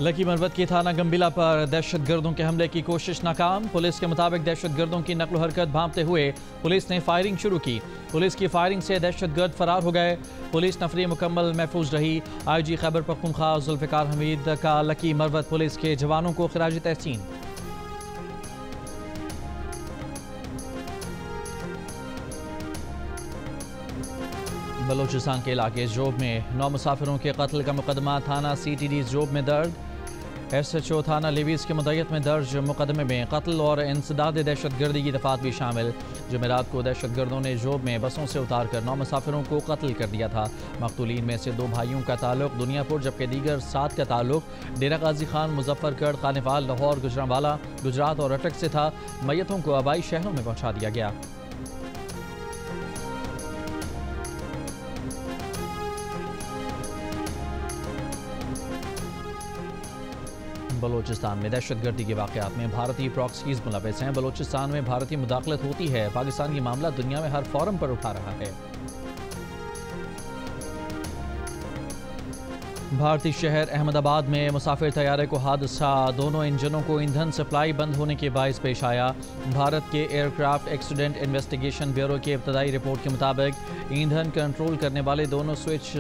Lucky Marwat की थाना गंबिला पर दहशतगर्दों के हमले की कोशिश नाकाम। पुलिस के मुताबिक दहशतगर्दों की नकलो हरकत भांपते हुए पुलिस ने फायरिंग शुरू की। पुलिस की फायरिंग से दहशतगर्द फरार हो गए। पुलिस नफरी मुकम्मल महफूज रही। IG खैबर पख्तूनख्वा जुल्फ़िकार हमीद का लकी मरवत पुलिस के जवानों को खिराज तहसीन। बलोचिस्तान के इलाके जोब में 9 मुसाफिरों के कत्ल का मुकदमा थाना CTD जोब में दर्ज। SHO थाना लेवीज के मुद्दत में दर्ज मुकदमे में कत्ल और इंसदाद दहशतगर्दी की दफात भी शामिल। जुमेरात को दहशतगर्दों ने जोब में बसों से उतार कर 9 मुसाफिरों को कत्ल कर दिया था। मकतूलीन में से 2 भाइयों का ताल्लुक दुनियापुर जबकि दीगर 7 का ताल्लुक डेरा गाजी खान, मुजफ्फरगढ़, खानेवाल, लाहौर, गुजरांवाला, गुजरात और अटक से था। मैयतों को आबाई शहरों में पहुँचा दिया गया। बलोचिस्तान में दहशतगर्दी के वाक़यात में भारतीय प्रॉक्सीज मुलविस हैं। बलोचिस्तान में भारतीय मुदाखलत होती है। पाकिस्तान ये मामला दुनिया में हर फोरम पर उठा रहा है। भारतीय शहर अहमदाबाद में मुसाफिर तैयारे को हादसा। दोनों इंजनों को ईंधन सप्लाई बंद होने के बायस पेश आया। भारत के एयरक्राफ्ट एक्सीडेंट इन्वेस्टिगेशन ब्यूरो की इब्तदाई रिपोर्ट के मुताबिक ईंधन कंट्रोल करने वाले दोनों स्विच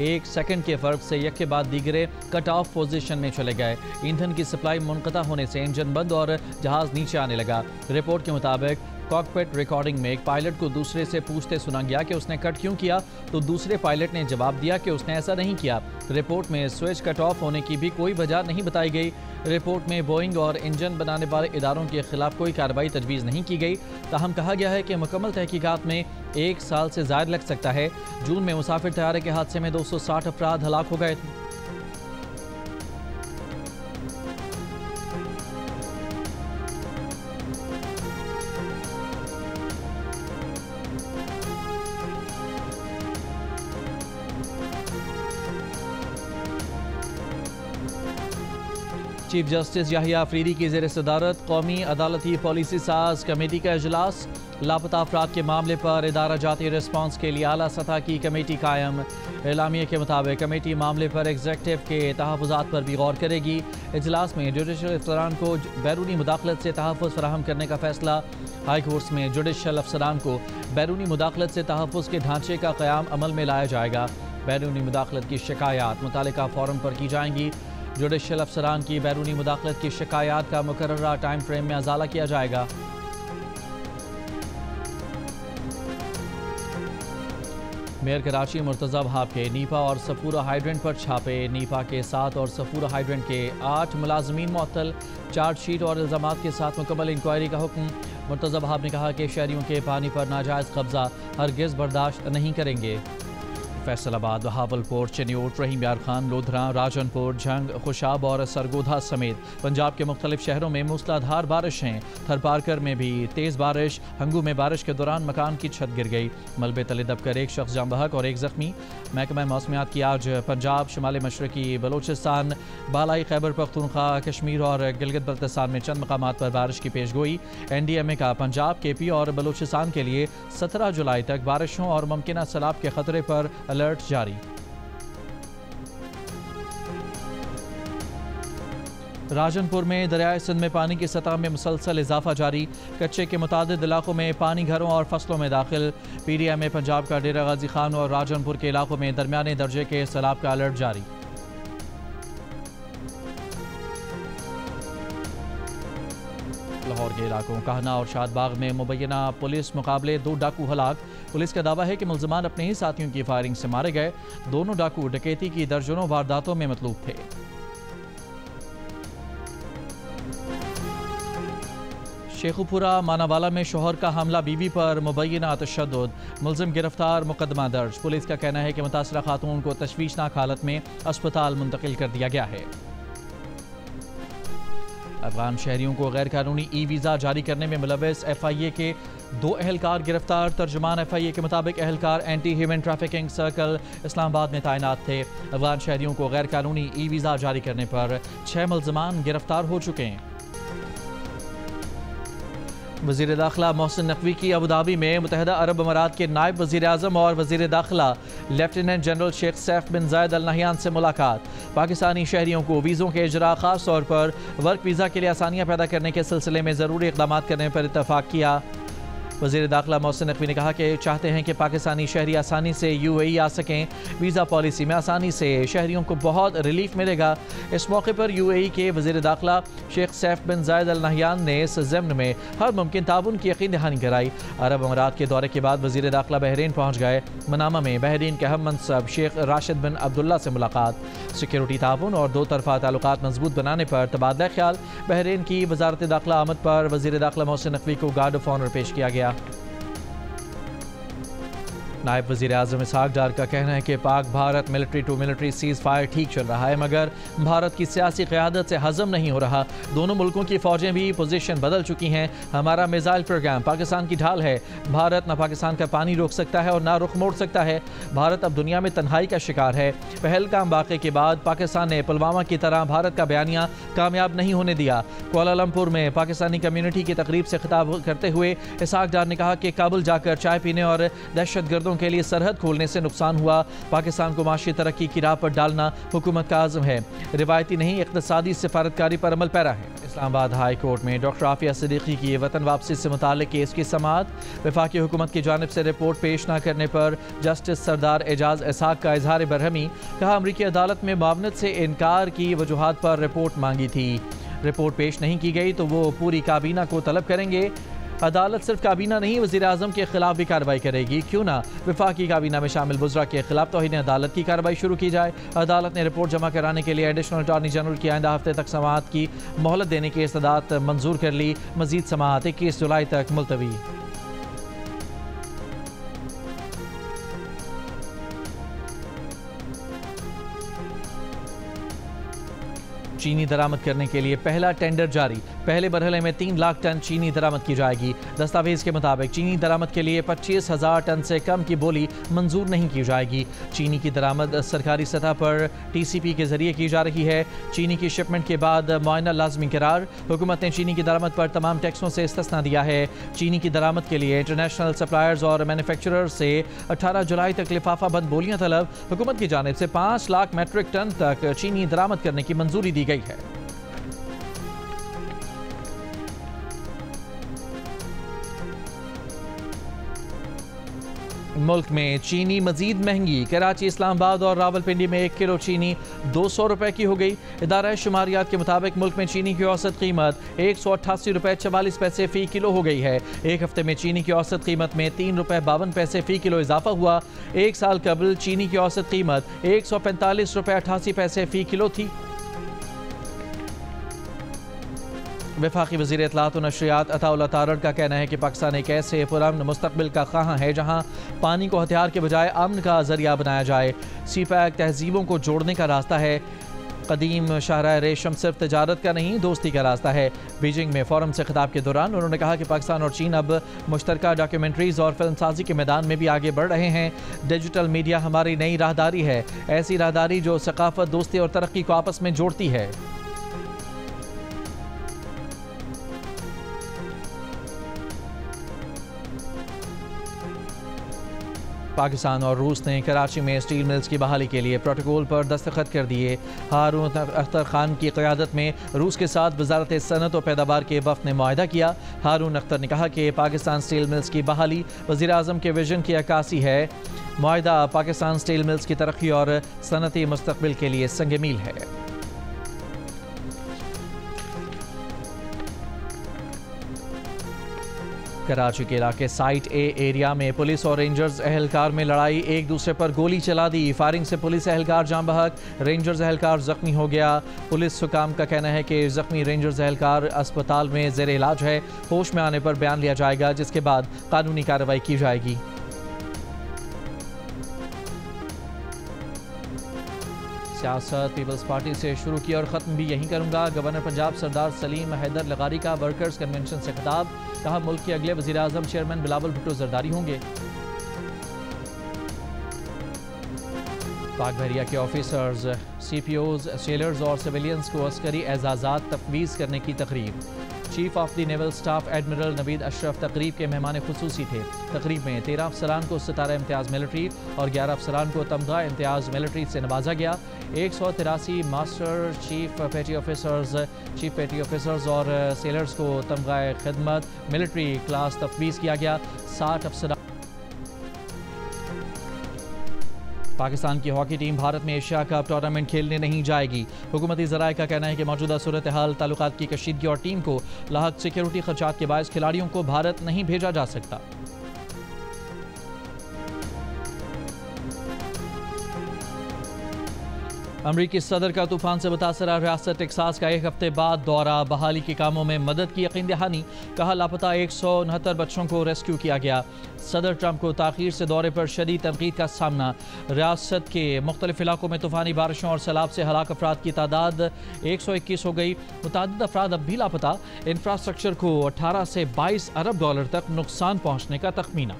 1 सेकंड के फ़र्क से एक के बाद दीगरे कट ऑफ पोजीशन में चले गए। ईंधन की सप्लाई मुनक़ता होने से इंजन बंद और जहाज़ नीचे आने लगा। रिपोर्ट के मुताबिक कॉकपिट रिकॉर्डिंग में एक पायलट को दूसरे से पूछते सुना गया कि उसने कट क्यों किया, तो दूसरे पायलट ने जवाब दिया कि उसने ऐसा नहीं किया। रिपोर्ट में स्विच कट ऑफ होने की भी कोई वजह नहीं बताई गई। रिपोर्ट में बोइंग और इंजन बनाने वाले इदारों के खिलाफ कोई कार्रवाई तजवीज़ नहीं की गई। ताहम कहा गया है कि मुकम्मल तहकीकात में 1 साल से ज़ायद लग सकता है। जून में मुसाफिर तैयारे के हादसे में 260 अफराद हलाक हो गए थे। चीफ जस्टिस याहिया अफरीदी की ज़ेर सदारत कौमी अदालती पॉलिसी साज कमेटी का इजलास। लापता अफराद के मामले पर इदारा जाती रिस्पांस के लिए आला सतह की कमेटी कायम। एलामिया के मुताबिक कमेटी मामले पर एग्जेक्टिव के तहफ़्फ़ुज़ात पर भी गौर करेगी। इजलास में जुडिशल अफसरान को बैरूनी मुदाखलत से तहफ़्फ़ुज़ फराहम करने का फैसला। हाई कोर्ट्स में जुडिशल अफसरान को बैरूनी मुदाखलत से तहफ़्फ़ुज़ के ढांचे का क़याम अमल में लाया जाएगा। बैरूनी मुदाखलत की शिकायत मुतालिका फ़ोरम पर की जाएंगी। जुडिशल अफसरान की बैरूनी मुदाखलत की शिकायत का मुकर्ररा टाइम फ्रेम में अजाला किया जाएगा। मेयर कराची मुर्तज़ा वहाब के नीपा और सफूरा हाइड्रेंट पर छापे। नीपा के 7 और सफूरा हाइड्रेंट के 8 मुलाजमीन मुअत्तल। चार्जशीट और इल्ज़ामात के साथ मुकम्मल इंक्वायरी का हुक्म। मुर्तज़ा वहाब ने कहा कि शहरियों के पानी पर नाजायज़ कब्जा हरगिज़ बर्दाश्त नहीं करेंगे। फैसलाबाद, बहावलपुर, चनियोट, रहीम यार खान, लोधरा, राजनपुर, झंग, खुशाब और सरगोधा समेत पंजाब के मुख्तलिफ शहरों में मूसलाधार बारिशें। थरपारकर में भी तेज़ बारिश। हंगू में बारिश के दौरान मकान की छत गिर गई। मलबे तले दबकर 1 शख्स जाम बहक और 1 ज़ख्मी। महकमा मौसमियात की आज पंजाब, शुमाली मशरकी बलोचिस्तान, बालाई खैबर पख्तूनख्वा, कश्मीर और गिलगित बल्तिस्तान में चंद मकामात पर बारिश की पेशगोई। NDMA का पंजाब, KP और बलोचिस्तान के लिए 17 जुलाई तक बारिशों और मुमकिना सैलाब के खतरे पर अलर्ट जारी। राजनपुर में दरियाए सिंध में पानी की सतह में मुसलसल इजाफा जारी। कच्चे के मुतादिद इलाकों में पानी घरों और फसलों में दाखिल। PDM पंजाब का डेरा गाजी खान और राजनपुर के इलाकों में दरमियाने दर्जे के सैलाब का अलर्ट जारी। लाहौर के इलाकों कहना और शादबाग में मुबैना पुलिस मुकाबले 2 डाकू हलाक। पुलिस का दावा है कि मुल्ज़िमान अपने ही साथियों की फायरिंग से मारे गए। दोनों डाकू डकैती की दर्जनों वारदातों में मतलूब थे। शेखुपुरा मानावाला में शोहर का हमला बीवी पर मुबैना तशद्दुद। मुल्ज़िम गिरफ्तार, मुकदमा दर्ज। पुलिस का कहना है कि मुतासरा खातून को तशवीशनाक हालत में अस्पताल मुंतकिल कर दिया गया है। अफगान शहरियों को गैर कानूनी वीज़ा जारी करने में मुलविस FIA के 2 अहलकार गिरफ्तार। तर्जुमान FIA के मुताबिक अहलकार anti human trafficking circle Islamabad में तैनात थे। अफगान शहरियों को गैर कानूनी वीज़ा जारी करने पर 6 मुल्ज़िमान गिरफ्तार हो चुके हैं। वज़ीर दाखिला मोहसिन नकवी की अबुधाबी में मुत्तहिदा अरब अमारात के नायब वज़ीर आज़म और वज़ीर दाखिला लेफ्टिनेंट जनरल शेख सैफ बिन जायद अल नहयान से मुलाकात। पाकिस्तानी शहरियों को वीज़ों के इजरा ख़ास तौर पर वर्क वीज़ा के लिए आसानियाँ पैदा करने के सिलसिले में ज़रूरी इक़दाम करने पर इत्तफ़ाक़ किया। वज़ीर दाखिला मोहसिन नकवी ने कहा कि चाहते हैं कि पाकिस्तानी शहरी आसानी से UAE आ सकें। वीज़ा पॉलिसी में आसानी से शहरियों को बहुत रिलीफ मिलेगा। इस मौके पर UAE के वज़ीर दाखिला शेख सैफ बिन जायद अल नहयान ने इस ज़िम्न में हर मुमकिन ताउन की यकीन दहानी कराई। अरब अमारात के दौरे के बाद वज़ीर दाखिला बहरीन पहुँच गए। मनामा में बहरीन के अहम मनसब शेख राशिद बिन अब्दुल्ला से मुलाकात। सिक्योरिटी ताउन और दो तरफ़ा ताल्लुकात मजबूत बनाने पर तबादला ख्याल। बहरीन की वज़ारत दाखिला आमद पर वज़ीर दाखिला मोहसिन नकवी को गार्ड ऑफ ऑनर पेश किया गया। नायब वज़ीर आज़म इसहाक डार का कहना है कि Pak Bharat military to military ceasefire ठीक चल रहा है, मगर भारत की सियासी क़यादत से हज़म नहीं हो रहा। दोनों मुल्कों की फ़ौजें भी पोजीशन बदल चुकी हैं। हमारा मिसाइल प्रोग्राम पाकिस्तान की ढाल है। भारत न पाकिस्तान का पानी रोक सकता है और ना रुख मोड़ सकता है। भारत अब दुनिया में तन्हाई का शिकार है। पहलगाम वाक़े के बाद पाकिस्तान ने पुलवामा की तरह भारत का बयानिया कामयाब नहीं होने दिया। कुआलालंपुर में पाकिस्तानी कम्यूनिटी की तकरीब से खिताब करते हुए इसहाक डार ने कहा कि काबुल जाकर चाय पीने और दहशत गर्दों के लिए सरहद खोलने से नुकसान हुआ। पाकिस्तान को माशी तरक्की की राह पर डालना हुकूमत का आज़म है। रिवायती नहीं इक़्तिसादी सिफारतकारी पर अमल पैरा है। इस्लामाबाद हाई कोर्ट में डॉक्टर आफिया सिद्दीकी की वतन वापसी से मुताल्लिक़ केस की समाअत। वफाकी हुकूमत की जानिब से रिपोर्ट पेश न करने पर जस्टिस सरदार एजाज इसहाक का इजहार बरहमी। कहा अमरीकी अदालत में मुआवनत से इनकार की वजूहात पर रिपोर्ट मांगी थी। रिपोर्ट पेश नहीं की गई तो वो पूरी काबीना को तलब करेंगे। अदालत सिर्फ काबीना नहीं वज़ीर आज़म के खिलाफ भी कार्रवाई करेगी। क्यों ना वफाकी काबीना में शामिल बुज़रा के खिलाफ तौहीन अदालत की कार्रवाई शुरू की जाए। अदालत ने रिपोर्ट जमा कराने के लिए एडिशनल अटॉर्नी जनरल की आइंदा हफ्ते तक समाअत की मोहलत देने की इस्तदात मंजूर कर ली। मजीद समाअत 21 जुलाई तक मुलतवी। चीनी दरामद करने के लिए पहला टेंडर जारी। पहले मरहले में 3 लाख टन चीनी दरामद की जाएगी। दस्तावेज़ के मुताबिक चीनी दरामद के लिए 25,000 टन से कम की बोली मंजूर नहीं की जाएगी। चीनी की दरामद सरकारी सतह पर TCP के जरिए की जा रही है। चीनी की शिपमेंट के बाद मुआयना लाजमी करार। हुकूमत ने चीनी की दरामद पर तमाम टैक्सों से इस्तिस्ना दिया है। चीनी की दरामद के लिए इंटरनेशनल सप्लायर्स और मैन्युफैक्चरर से 18 जुलाई तक लिफाफा बंद बोलियां तलब। हुकूमत की जानिब से 5 लाख मेट्रिक टन तक चीनी दरामद करने की मंजूरी दी गई है। मुल्क में चीनी मजीद महंगी। कराची, इस्लामाबाद और रावलपिंडी में 1 किलो चीनी 200 रुपए की हो गई। इदारा शुमारियात के मुताबिक मुल्क में चीनी की औसत कीमत 188 रुपए 44 पैसे फ़ी किलो हो गई है। एक हफ्ते में चीनी की औसत कीमत में 3 रुपए 52 पैसे फ़ी किलो इजाफा हुआ। एक साल कबल चीनी की औसत कीमत 145 रुपए 88 पैसे फ़ी किलो थी। वफाकी वज़ीर इत्तलात और नशरियात अताउल्लाह तारड़ का कहना है कि पाकिस्तान एक ऐसे पुरअमन मुस्तक़बिल का ख़्वाह है जहाँ पानी को हथियार के बजाय अमन का ज़रिया बनाया जाए। CPEC तहजीबों को जोड़ने का रास्ता है। कदीम शाहराह रेशम सिर्फ तजारत का नहीं, दोस्ती का रास्ता है। बीजिंग में फोरम से खिताब के दौरान उन्होंने कहा कि पाकिस्तान और चीन अब मुश्तरका डॉक्यूमेंट्रीज़ और फिल्म साजी के मैदान में भी आगे बढ़ रहे हैं। डिजिटल मीडिया हमारी नई राहदारी है, ऐसी राहदारी जो सकाफत, दोस्ती और तरक्की को आपस में जोड़ती है। पाकिस्तान और रूस ने कराची में स्टील मिल्स की बहाली के लिए प्रोटोकॉल पर दस्तखत कर दिए। हारून अख्तर खान की क़यादत में रूस के साथ वजारत सनत और पैदावार के वफ़द ने मुआहदा किया। हारून अख्तर ने कहा कि पाकिस्तान स्टील मिल्स की बहाली वज़ीर आज़म के विजन की अक्कासी है। मुआहदा पाकिस्तान स्टील मिल्स की तरक्की और सनती मुस्तक़बिल के लिए संग मील है। कराची के इलाके साइट ए एरिया में पुलिस और रेंजर्स एहलकार में लड़ाई। एक दूसरे पर गोली चला दी। फायरिंग से पुलिस एहलकार जान बहक, रेंजर्स एहलकार जख्मी हो गया। पुलिस हुकाम का कहना है कि जख्मी रेंजर्स एहलकार अस्पताल में ज़ेर इलाज है। होश में आने पर बयान लिया जाएगा, जिसके बाद कानूनी कार्रवाई की जाएगी। सियासत पीपल्स पार्टी से शुरू की और ख़त्म भी यहीं करूँगा। गवर्नर पंजाब सरदार सलीम हैदर लगारी का वर्कर्स कन्वेंशन से खिताब। कहा मुल्क के अगले वज़ीर आज़म चेयरमैन बिलावल भुट्टो जरदारी होंगे। पाक बहरिया के ऑफिसर्स, CPOs, सेलर्स और सिविलियंस को अस्करी एजाज़ात तफवीज़ करने की तकरीब। Chief of the naval staff admiral Naveed Ashraf तकरीब के मेहमान खुसूसी थे। तकरीब में 13 अफसरान को सितारा इम्तियाज़ मिलिट्री और 11 अफसरान को तमगा इम्तियाज़ मिलिट्री से नवाजा गया। 183 मास्टर चीफ पेटी ऑफिसर्स और सेलर्स को तमगा खिदमत मिलिट्री क्लास तफवीज़ किया गया। 60 अफसरान। पाकिस्तान की हॉकी टीम भारत में एशिया कप टूर्नामेंट खेलने नहीं जाएगी। हुकूमती ज़राए का कहना है कि मौजूदा सूरत हाल, ताल्लुकात की कशीदगी और टीम को लाहक सिक्योरिटी खर्चात के बायस खिलाड़ियों को भारत नहीं भेजा जा सकता। अमरीकी सदर का तूफान से मुतासरा रियासत टेक्सास का एक हफ्ते बाद दौरा, बहाली के कामों में मदद की यकीन दहानी। कहा लापता 169 बच्चों को रेस्क्यू किया गया। सदर ट्रंप को ताखीर से दौरे पर शदीद तनकीद का सामना। रियासत के मुख्तलिफ इलाकों में तूफानी बारिशों और सैलाब से हलाक अफराद की तादाद 121 हो गई। मुतअद्दिद अफराद अब भी लापता। इंफ्रास्ट्रक्चर को 18 से 22 अरब डॉलर तक नुकसान पहुँचने का तखमीना।